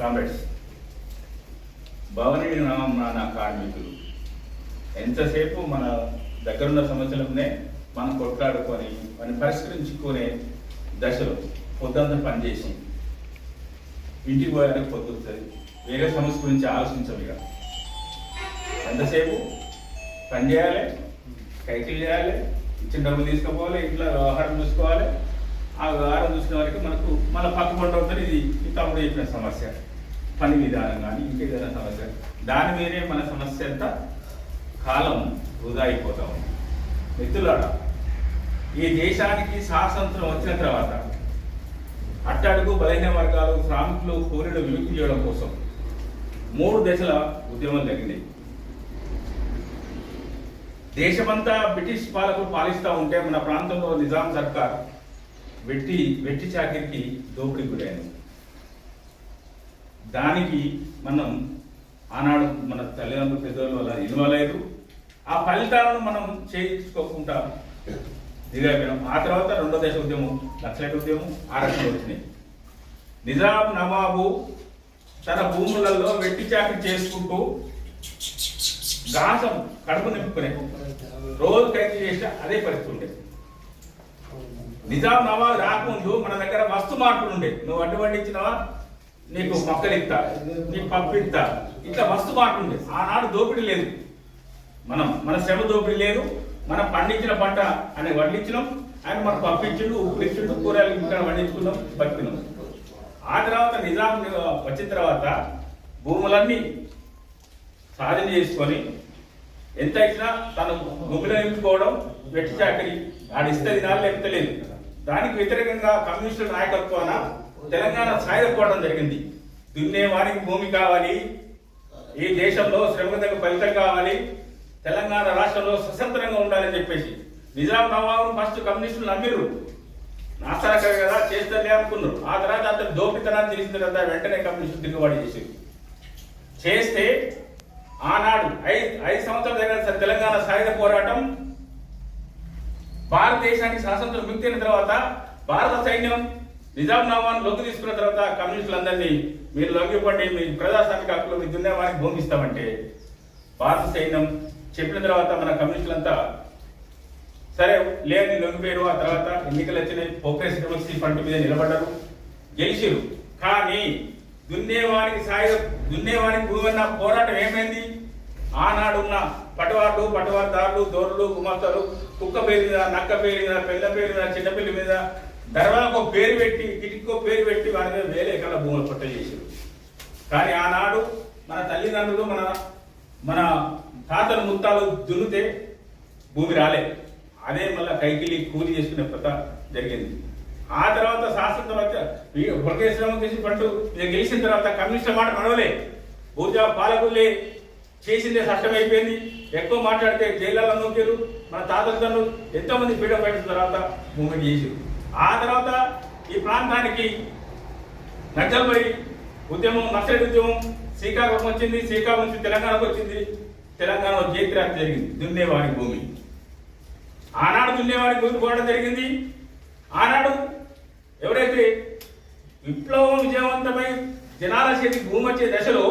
Comrades, Bhavani నామ కార్మికులు ఎంతసేపు మన దగ్గరున్న సమస్యలనే మనం కొట్లాడుకొని మనం పరిష్కరించుకునే దశలో పొద్దుంతా పనిచేసి ఇంటికి పోయానికి పొద్దుతుంది. వేరే సమస్య గురించి ఆలోచించం. ఇక ఎంతసేపు పని చేయాలి, కైకిలు చేయాలి, ఇచ్చిన డబ్బులు తీసుకుపోవాలి, ఇంట్లో వ్యవహారం చూసుకోవాలి. ఆ వ్యవహారం చూసిన వారికి మనకు మన పక్క పంట అవుతుంది. ఇది ఈ తమ్ముడు చెప్పిన సమస్య, పని విధానం కానీ ఇంకేదైనా సమస్య, దాని మీదే మన సమస్య అంతా కాలం వృధా అయిపోతా ఉంది. మిత్రులారా, ఈ దేశానికి స్వాతంత్రం వచ్చిన తర్వాత అట్టడుగు బలహీన వర్గాలు, శ్రామికులు, కోరిను విముక్తి చేయడం కోసం 3 దశల ఉద్యమం జరిగినాయి. దేశమంతా బ్రిటిష్ పాలకులు పాలిస్తూ ఉంటే మన ప్రాంతంలో నిజాం సర్కార్ వెట్టి చాకిరికి దోపిడీ గురైంది. దానికి మనం ఆనాడు మన తల్లిదండ్రులు పెద్దలు వల్ల ఇన్వాల్వ్ అయ్యారు. ఆ ఫలితాలను మనం చేయించుకోకుండా దిగపోయాం. ఆ తర్వాత 2వ దశ ఉద్యమం, నక్సలైట్ ఉద్యమం ఆ రకంగా వచ్చినాయి. నిజాం నవాబు తన భూములలో వెట్టి చాకిరి చేసుకుంటూ గాసం కడుపు నింపుకునే రోజు ఖైదు చేస్తే అదే పరిస్థితి ఉండేది. నిజాం నవాబు రాకముందు మన దగ్గర మస్తు మార్పులు ఉండే. నువ్వు అడ్డు పండించినవా, నీకు మొక్కలు ఇస్తా, నీకు పప్పు ఇస్తా, ఇట్లా మస్తు మార్పులు ఉండే. ఆనాడు దోపిడీ లేదు, మన శ్రమ దోపిడీ లేదు. మనం పండించిన పంట అని వండించినాం, ఆయన మనకు పప్పు ఇచ్చిండు, ఉప్పు ఇచ్చిండు, కూరగాయలు ఇంకా వండించుకున్నాం, బతికినాం. ఆ తర్వాత నిజాం వచ్చిన తర్వాత భూములన్నీ సాధన చేసుకొని ఎంత ఇచ్చినా తను భూమిలో నింపుకోవడం, వెట్టి చాకరి ఆడిస్తే దినాలు లేకపోతే లేదు. దానికి వ్యతిరేకంగా కమ్యూనిస్టుల నాయకత్వాన తెలంగాణ సాయుధపడడం జరిగింది. దున్నే వారికి భూమి కావాలి, ఈ దేశంలో శ్రమకు ఫలితం కావాలి, తెలంగాణ రాష్ట్రంలో స్వతంత్రంగా ఉండాలని చెప్పేసి నిజాం నవాబును ఫస్ట్ కమ్యూనిస్టులు నమ్మిరు. నాసారకర కదా చేస్తారే అనుకున్నారు. ఆ తర్వాత అతను దోపితనాన్ని తెలిసిన తర్వాత వెంటనే కమ్యూనిస్టులు దిగుబడి చేస్తే ఆనాడు 5 సంవత్సరాల దగ్గర తెలంగాణ సాయుధ పోరాటం, భారతదేశానికి స్వాతంత్రం ముక్తి అయిన తర్వాత భారత సైన్యం నిజాం నవాబును లొంగి తీసుకున్న తర్వాత కమ్యూనిస్టులందరినీ మీరు లొంగిపండి, మీ ప్రజాస్వామిక హక్కులు మీ దున్నేవానికి భూమిస్తామంటే భారత సైన్యం చెప్పిన తర్వాత మన కమ్యూనిస్టులంతా సరే లేని లొంగిపోయారు. ఆ తర్వాత ఎన్నికలు వచ్చినాయి, పోక్రేసి డెమోక్రసీ ఫ్రంట్ మీద నిలబడ్డారు, గెలిచారు. కానీ దున్నేవానికి భూమన్న పోరాటం ఏమైంది? ఆనాడున్న పటవారుదారులు, దోరులు, గుమస్తలు, కుక్క పేరు మీద, నక్క పేరు మీద, పెళ్ళ పేరు మీద, చిన్నపిల్లి మీద, దర్వాలకు పేరు పెట్టి, కిటికో పేరు పెట్టి వారి మీద వేల ఎకరాల భూములు పట్ట చేశారు. కానీ ఆనాడు మన తల్లిదండ్రులు, మన తాతలు ముత్తాలు దున్నితే భూమి రాలే. అదే మళ్ళీ కైకిలి కూలి చేసుకునే పద్ధ జరిగింది. ఆ తర్వాత శాస్త్రం పంటూ గెలిచిన తర్వాత కమ్యూనిస్టుల మాట మనవలే, బూర్జా పాలకులే చేసిందే కష్టమైపోయింది. ఎక్కువ మాట్లాడితే జైళ్ళలో నూకారు. మన తాతలు ఎంతో మంది ఫ్రీడమ్ ఫైటర్స్ తర్వాత మూవ్మెంట్ చేసారు. ఆ తర్వాత ఈ ప్రాంతానికి నక్సల్బరీ ఉద్యమం, నక్సలైట్ ఉద్యమం శ్రీకాకుళం వచ్చింది, శ్రీకాకుళం నుంచి తెలంగాణకు వచ్చింది. తెలంగాణలో జైత్రాక్ జరిగింది, దున్నేవాడి భూమి. ఆనాడు దున్నేవాడి భూమి పోవడం జరిగింది. ఆనాడు ఎవరైతే విప్లవం విజయవంతమై జనాల చేతికి భూమి వచ్చే దశలో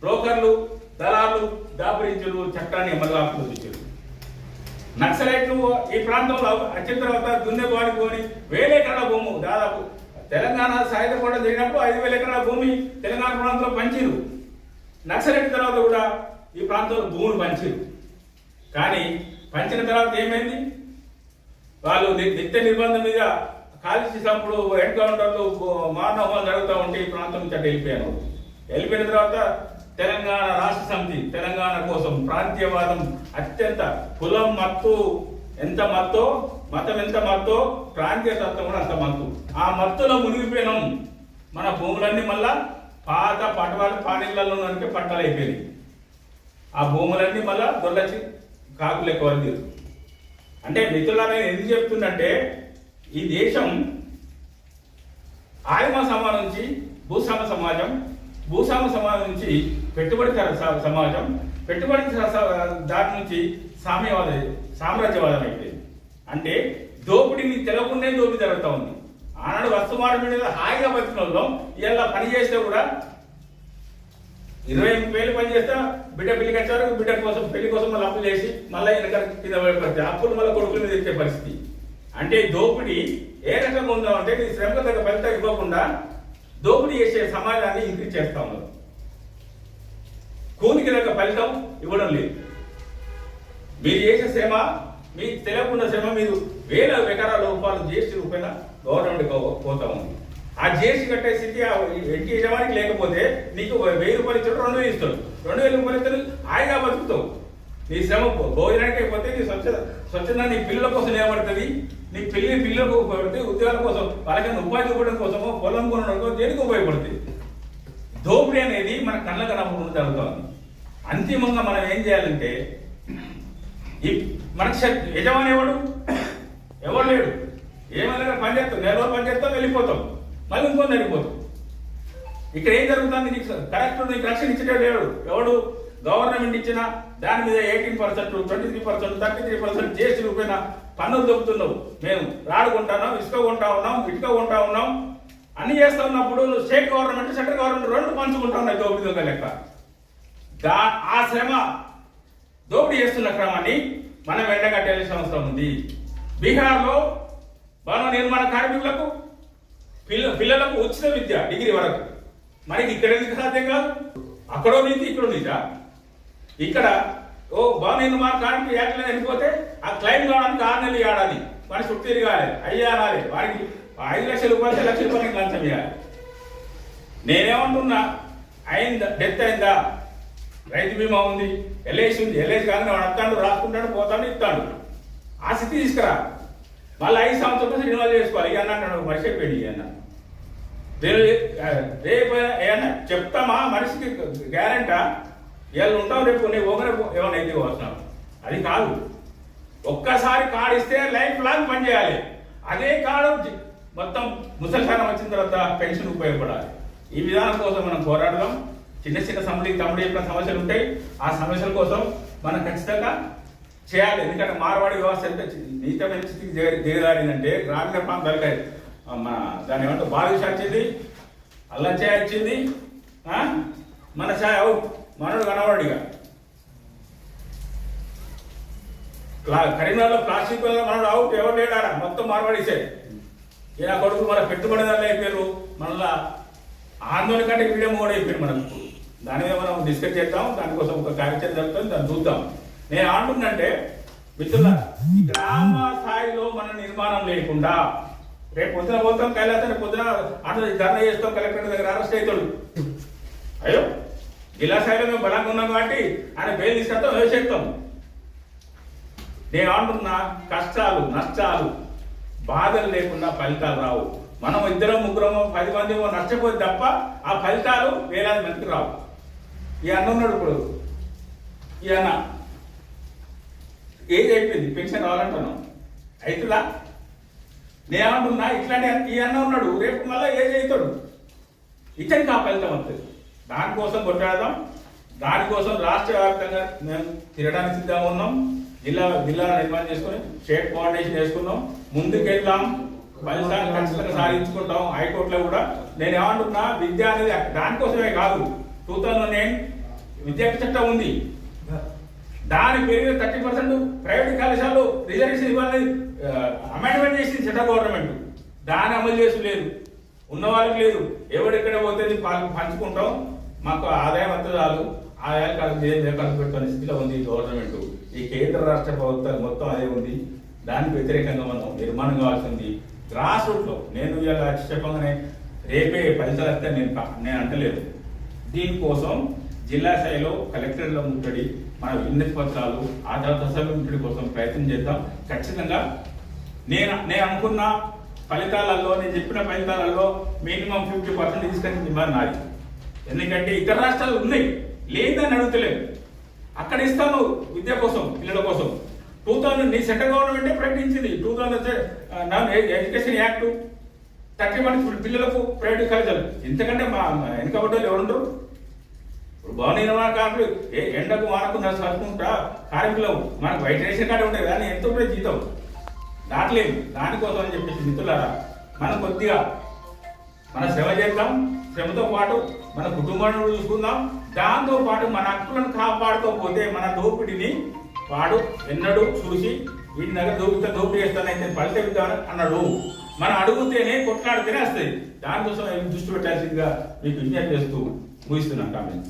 బ్రోకర్లు, దళాలు, దాపురించులు చట్టాన్ని అమలుగా ఆపుకొచ్చారు. నక్సలైట్లు ఈ ప్రాంతంలో వచ్చిన తర్వాత దున్నేవాడి భూమి 1000 ఎకరాల భూమి, దాదాపు తెలంగాణ సాయుధ పోరాటం జరిగినప్పుడు 5000 ఎకరాల భూమి తెలంగాణ ప్రాంతంలో పంచిరు. నక్సలైట్ తర్వాత కూడా ఈ ప్రాంతంలో భూములు పంచిరు. కానీ పంచిన తర్వాత ఏమైంది? వాళ్ళు నిత్య నిర్బంధం మీద కాల్చి చంపుడు, ఎన్కౌంటర్లు, మానవహాలు జరుగుతూ ఉంటే ఈ ప్రాంతం నుంచి అటు వెళ్ళిపోయిన తర్వాత తెలంగాణ రాష్ట్ర సమితి తెలంగాణ కోసం ప్రాంతీయవాదం అత్యంత కులం మత్తు ఎంత మత్తో, మతం ఎంత మత్తో, ప్రాంతీయ తత్వం కూడా అంత మత్తు. ఆ మత్తులో మునిగిపోయినాం. మన భూములన్నీ మళ్ళా పాత పటవాళ్ళ పానీళ్ళలో పట్టాలు అయిపోయినాయి. ఆ భూములన్నీ మళ్ళా దొరలచి కాకులు ఎక్కువ తీరు. అంటే మిత్రులారా, నేను ఎందుకు చెప్తుందంటే ఈ దేశం ఆదిమ సమాజం నుంచి భూస్వామ సమాజం, భూస్వామ సమాజం నుంచి పెట్టుబడి సమాజం, పెట్టుబడి దాని నుంచి సామ్రాజ్యవాదం అయిపోయింది. అంటే దోపిడీని తెలవకుండానే దోపిడీ జరుగుతూ ఉంది. ఆనాడు వస్తు మార్పిడి మీద హాయిగా బతికిన వాళ్ళం ఇలా పని చేస్తే కూడా 20,000 పని చేస్తే బిడ్డ పెళ్లికి వచ్చారు, బిడ్డ కోసం పెళ్లి కోసం మళ్ళీ అప్పులు చేసి మళ్ళీ వెనక కింద పడిపోతే అప్పులు మళ్ళీ కొడుకుల మీద ఇచ్చే పరిస్థితి. అంటే దోపిడీ ఏ రకంగా ఉందామంటే నీ శ్రమకు తగ్గ ఫలితం ఇవ్వకుండా దోపిడీ చేసే సమాజాన్ని ఇంక్రీజ్ చేస్తా ఉన్నారు. కూలికి తగ్గ ఫలితం ఇవ్వడం లేదు. మీరు చేసే శ్రమ, మీకు తెలియకుండా శ్రమ మీరు వేల ఎకరాల రూపాయలు జీఎస్టీ రూపాయన గవర్నమెంట్ పోతా ఉంది. ఆ జీఎస్టీ కట్టే స్థితి ఇంటి యజమానికి లేకపోతే నీకు 1,000 రూపాయలు ఇస్తాడు, 2,000 ఇస్తాడు. 2,000 రూపాయలు ఇస్తాడు, హాయిగా బతుకుతావు. నీ శ్రమ భోజనానికి అయిపోతే నీ స్వచ్ఛంగా నీ పిల్లల కోసం నిలబడుతుంది, నీ పిల్లలకు ఉపయోగపడుతుంది, ఉద్యోగాల కోసం వాళ్ళకైనా ఉపాధి ఇవ్వడం కోసమో పొలం కొనడం కోసం దేనికి ఉపయోగపడుతుంది. దోపిడీ అనేది మన కళ్ళ కనపడకుండా జరుగుతుంది. అంతిమంగా మనం ఏం చేయాలంటే మనకి యజమాని ఎవడు లేడు. ఏమైనా పని చేస్తాం, 4 రోజులు పని చేస్తాం, వెళ్ళిపోతాం, మళ్ళీ ఇంకొని వెళ్ళిపోతాం. ఇక్కడ ఏం జరుగుతుంది, నీకు కరెక్ట్ నీకు రక్షణ ఇచ్చేటప్పుడు లేడు. ఎవడు గవర్నమెంట్ ఇచ్చిన దాని మీద 18%, 23%, 33% జీఎస్టీ రూపాయన పన్నులు దొబ్బుతున్నావు. మేము రాడు కొంటున్నాం, ఇసుక కొంటా ఉన్నాం, ఇటుక కొంటా ఉన్నాం, అన్ని చేస్తా ఉన్నప్పుడు స్టేట్ గవర్నమెంట్ సెంట్రల్ గవర్నమెంట్ 2 పంచుకుంటా ఉన్నాయి దోపిడీ లెక్క. ఆ శ్రమ దోపిడీ చేస్తున్న క్రమాన్ని మనం ఎండగట్టాల్సిన అవసరం ఉంది. బీహార్లో భవన నిర్మాణ కార్మికులకు పిల్లలకు ఉచిత విద్య డిగ్రీ వరకు. మనకి ఇక్కడ ఎందుకు సాధ్యం కాదు? అక్కడో నీతి ఇక్కడో నీతా. ఇక్కడ భవన నిర్మాణ కార్మికులు యాక్ట్లో చనిపోతే ఆ క్లైమ్ కావడానికి 6 నెలలు ఏడాది మన చుట్టూ తిరగాలి, అయ్యాలి, వారికి 5 లక్షల రూపాయలు 10 లక్షల రూపాయలకి లంచం ఇవ్వాలి. నేనేమంటున్నా, డెత్ అయిందా, రైతు బీమా ఉంది, ఎల్ఐసి ఉంది, ఎల్ఐసి కాగానే వాడు వస్తాడు, రాసుకుంటాడు, పోతాడు, ఇస్తాడు. ఆ స్థితి తీసుకురా. మళ్ళీ 5 సంవత్సరాలు రెన్యువల్ చేసుకోవాలి. ఇక అన్నాడు మనిషి పెళ్ళి అన్న రేపు ఏమన్నా చెప్తామా మనిషికి గ్యారెంటా? వీళ్ళు ఉంటాం, రేపు నీ ఒకరే ఏమైనా అయితే వస్తున్నావు. అది కాదు. ఒక్కసారి కార్డు ఇస్తే లైఫ్ లాంగ్ పనిచేయాలి. అదే కార్డు మొత్తం ముసలితనం వచ్చిన తర్వాత పెన్షన్ ఉపయోగపడాలి. ఈ విధానం కోసం మనం పోరాడదాం. చిన్న చిన్న తమ్ముడు చెప్పిన సమస్యలు ఉంటాయి. ఆ సమస్యల కోసం మనం ఖచ్చితంగా చేయాలి. ఎందుకంటే మార్వాడి వ్యవస్థ ఎంత నీతమైన స్థితికి దిగదారిందంటే గ్రామీణ ప్రాంతాలకి మన దాన్ని ఏమంటే బాగా వచ్చింది, అల్లం చాయ్ వచ్చింది, మన చాయ్ అవుట్, మనడు కనవాడిగా. కరీంనగర్లో ప్లాస్టిక్ మనడు అవుట్, ఎవరు లేడారా, మొత్తం మార్వాడిసే. ఈయన కొడుకు మన పెట్టుబడిదారులు అయిపోయారు. మళ్ళా ఆందోళన కంటే వీడియో కూడా అయిపోయారు మనకు. దాని మీద మనం డిస్కస్ చేద్దాం. దానికోసం ఒక కార్యక్రమం జరుగుతుంది, దాన్ని చూద్దాం. నేను అంటున్నంటే మిత్రుల గ్రామ స్థాయిలో మన నిర్మాణం లేకుండా రేపు పొద్దున పోతాం కైలాసాన్ని, పొద్దున అట్లా ధర్నా చేస్తాం, కలెక్టర్ దగ్గర అరెస్ట్ అవుతాడు. అయ్యో జిల్లా స్థాయిలో మేము బలంగా ఉన్నాం కాబట్టి ఆయన బెయిల్ తీసుకొస్తాం, వేసేస్తాం. నేను అంటున్నా, కష్టాలు నష్టాలు బాధలు లేకుండా ఫలితాలు రావు. మనం 2 3 10 మంది నష్టపోతే తప్ప ఆ ఫలితాలు వేలాది మందికి రావు. ఈ అన్న ఉన్నాడు, ఇప్పుడు ఈ అన్న ఏజ్ అయిపోయింది, పెన్షన్ రావాలంటున్నాం, అవుతుందా? నేనేమంటున్నా, ఇట్లానే ఈ అన్న ఉన్నాడు, రేపు మళ్ళీ ఏజ్ అవుతాడు, ఇతనికి ఆ ఫలితం వస్తుంది. దానికోసం కొట్లాడదాం. దానికోసం రాష్ట్ర వ్యాప్తంగా మేము తిరగడానికి సిద్ధంగా ఉన్నాం. జిల్లా నిర్మాణం చేసుకుని స్టేట్ కోఆర్డినేషన్ చేసుకున్నాం, ముందుకెళ్దాం, ఫలితాన్ని ఖచ్చితంగా సాధించుకుంటాం. హైకోర్టులో కూడా నేను ఏమంటున్నా, విద్య అనేది దానికోసమే కాదు. 2009 విద్యార్థి చట్టం ఉంది, దాని పెరిగిన 30% ప్రైవేట్ కళాశాలలు రిజర్వేషన్ ఇవ్వాలని అమెండ్మెంట్ చేసింది సెంట్రల్ గవర్నమెంట్. దాన్ని అమలు చేసి లేదు, ఉన్న వాళ్ళకి లేదు. ఎవడెక్కడ పోతే పంచుకుంటాం, మాకు ఆదాయం అంత చాలు, ఆదాయాలు ఖర్చు పెట్టుకునే స్థితిలో ఉంది గవర్నమెంట్. ఈ కేంద్ర రాష్ట్ర ప్రభుత్వాలు మొత్తం అదే ఉంది. దానికి వ్యతిరేకంగా మనం నిర్మాణం కావాల్సింది గ్రాస్ రూట్లో. నేను ఇలా చెప్పగానే రేపే ఫలితాలు వస్తే నేను అంటలేదు. దీనికోసం జిల్లా స్థాయిలో కలెక్టర్ల ముట్టడి, మన విన్నతి పత్రాలు, ఆ తర్వాత అసెంబ్లీ ముట్టడి కోసం ప్రయత్నం చేద్దాం. ఖచ్చితంగా నేను అనుకున్న ఫలితాలలో, నేను చెప్పిన ఫలితాలలో మినిమం 50% తీసుకొని డిమాండ్ నాది. ఎందుకంటే ఇతర రాష్ట్రాలు ఉన్నాయి, లేదని అడుగుతలేదు. అక్కడ ఇస్తాను విద్య కోసం, పిల్లల కోసం. 2000 సెంట్రల్ గవర్నమెంటే ప్రకటించింది 2000 ఎడ్యుకేషన్ యాక్ట్ 30 పిల్లలకు ప్రైవేట్ కాలేజీలు. ఎందుకంటే మా వెనుకబడ్డలు ఎవరుంటారు? ఇప్పుడు భవన నిర్మాణ కార్మికులు ఎండకు వానకు చదువుకుంటా కార్మికులు మనకు వైట్ రేషన్ కార్డు ఉంటుంది కానీ ఎంత ఉంటుంది జీతం దాటలేదు. దానికోసం అని చెప్పేసి మిత్రులారా మనం కొద్దిగా మన శ్రమ చేద్దాం, శ్రమతో పాటు మన కుటుంబాన్ని చూసుకుందాం, దాంతో పాటు మన హక్కులను కాపాడుకోకపోతే మన దోపిడిని వాడు ఎన్నడూ చూసి ఈ నగర దోపిడీ చేస్తానైతే ఫలితం ఇద్దామని అన్నాడు. మనం అడుగుతేనే కొట్లాడితేనే వస్తుంది. దానికోసం దృష్టి పెట్టాల్సిందిగా మీకు విజ్ఞప్తి చేస్తూ ముగిస్తున్నాం కామెంట్.